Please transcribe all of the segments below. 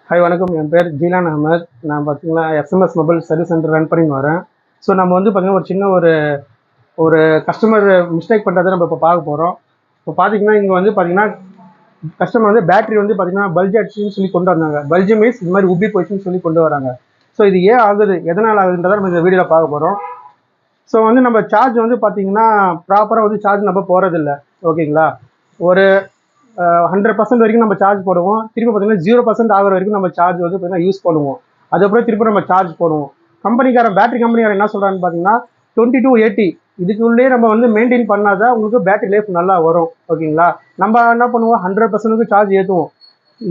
Hi வணக்கம். என் பேர் ஜீலான் அகமத். நான் பார்த்தீங்கன்னா SMS mobile service centre run பண்ணி வரேன். ஸோ நம்ம வந்து பார்த்தீங்கன்னா ஒரு சின்ன ஒரு கஸ்டமர் மிஸ்டேக் பண்ணுறதை நம்ம இப்போ பார்க்க போகிறோம். இப்போ பார்த்தீங்கன்னா இங்கே வந்து பார்த்தீங்கன்னா கஸ்டமர் வந்து பேட்டரி வந்து பார்த்தீங்கன்னா பல்ஜ் ஆச்சுன்னு சொல்லி கொண்டு வந்தாங்க. பல்ஜ் மீன்ஸ் இது மாதிரி உப்பி போயிடுச்சுன்னு சொல்லி கொண்டு வராங்க. ஸோ இது ஏன் ஆகுது, எதனால் ஆகுதுன்றதை நம்ம இந்த வீடியோவில் பார்க்க போகிறோம். ஸோ வந்து நம்ம சார்ஜ் வந்து பார்த்தீங்கன்னா ப்ராப்பராக வந்து சார்ஜ் நம்ம போகிறதில்ல. ஓகேங்களா? ஒரு 100% வரைக்கும் நம்ம சார்ஜ் போடுவோம். திருப்பி பார்த்தீங்கன்னா 0% ஆகிற வரைக்கும் நம்ம சார்ஜ் வந்து பார்த்தீங்கன்னா யூஸ் பண்ணுவோம். அதுக்கப்புறம் திருப்பி நம்ம சார்ஜ் போடுவோம். பேட்டரி கம்பெனிக்காரன் என்ன சொல்கிறான்னு பார்த்தீங்கன்னா 20 to 80 இதுக்குள்ளேயே நம்ம வந்து மெயின்டைன் பண்ணாதான் உங்களுக்கு பேட்டரி லைஃப் நல்லா வரும். ஓகேங்களா? நம்ம என்ன பண்ணுவோம், 100% சார்ஜ் ஏற்றுவோம்.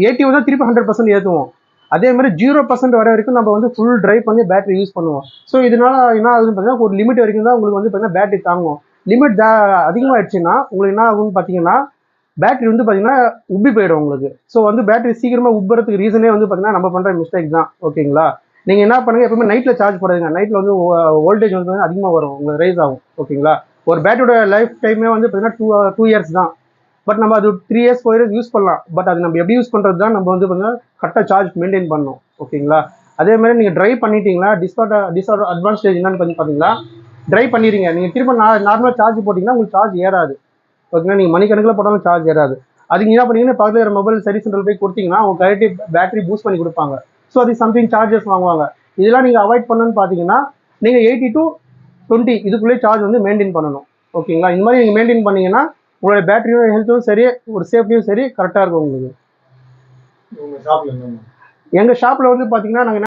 80 வந்தால் திருப்பி 100% ஏற்றுவோம். அதே மாதிரி 0% வர வரைக்கும் நம்ம வந்து ஃபுல் ட்ரைவ் பண்ணி பேட்டரி யூஸ் பண்ணுவோம். ஸோ இதனால என்ன ஆகுதுன்னு பார்த்தீங்கன்னா ஒரு லிமிட் வரைக்கும் தான் உங்களுக்கு வந்து பார்த்தீங்கன்னா பேட்டரி தாங்கும். லிமிட் அதிகமாகிடுச்சுன்னா உங்களுக்கு என்ன ஆகும்னு பார்த்தீங்கன்னா பேட்டரி வந்து பார்த்தீங்கன்னா உப்பி போயிடும் உங்களுக்கு. ஸோ வந்து பேட்டரி சீக்கிரமாக உப்புறதுக்கு ரீசனே வந்து பார்த்தீங்கன்னா நம்ம பண்ணுற மிஸ்டேக் தான். ஓகேங்களா? நீங்கள் என்ன பண்ணுங்கள், எப்பவுமே நைட்டில் சார்ஜ் போடாதீங்க. நைட்டில் வந்து வோல்டேஜ் வந்து அதிகமாக வரும், உங்களுக்கு ரைஸ் ஆகும். ஓகேங்களா? ஒரு பேட்டரியோட லைஃப் டைமே வந்து பார்த்தீங்கன்னா 2 years தான். பட் நம்ம அது 3 years 4 years யூஸ் பண்ணலாம். பட் அது நம்ம எப்படி யூஸ் பண்ணுறது தான் நம்ம வந்து பார்த்தீங்கன்னா கரெக்டாக சார்ஜ் மெயின்டைன் பண்ணணும். ஓகேங்களா? அதே மாதிரி நீங்கள் ட்ரைவ் பண்ணிட்டீங்களா, அட்வான்டேஜ் என்னன்னு பார்த்தீங்கன்னா ட்ரைவ் பண்ணிடுறீங்க. நீங்கள் திரும்ப நார்மலாக சார்ஜ் போட்டிங்கன்னா உங்களுக்கு சார்ஜ் ஏறாது. ஓகேங்களா? நீங்கள் மணிக்கணக்கில் போட்டாலும் சார்ஜ் ஏறாது. அதுக்கு என்ன பண்ணீங்கன்னா பக்கத்தில் இருக்கிற மொபைல் சர்வீஸ் சென்டர் போய் கொடுத்தீங்கன்னா அவங்க கரெக்டாக பேட்டரி பூஸ்ட் பண்ணி கொடுப்பாங்க. ஸோ அது சம்திங் சார்ஜஸ் வாங்குவாங்க. இதெல்லாம் நீங்கள் அவாய்ட் பண்ணணும்னு பார்த்தீங்கன்னா நீங்கள் 80 to 20 இதுக்குள்ளே சார்ஜ் வந்து மெயின்டைன் பண்ணணும். ஓகேங்களா? இந்த மாதிரி நீங்கள் மெயின்டைன் பண்ணீங்கன்னா உங்களோட பேட்டரியும் ஹெல்த்தும் சரி, ஒரு சேஃப்டியும் சரி கரெக்டாக இருக்கும் உங்களுக்கு. எங்கள் ஷாப்பில் வந்து பார்த்தீங்கன்னா நாங்கள்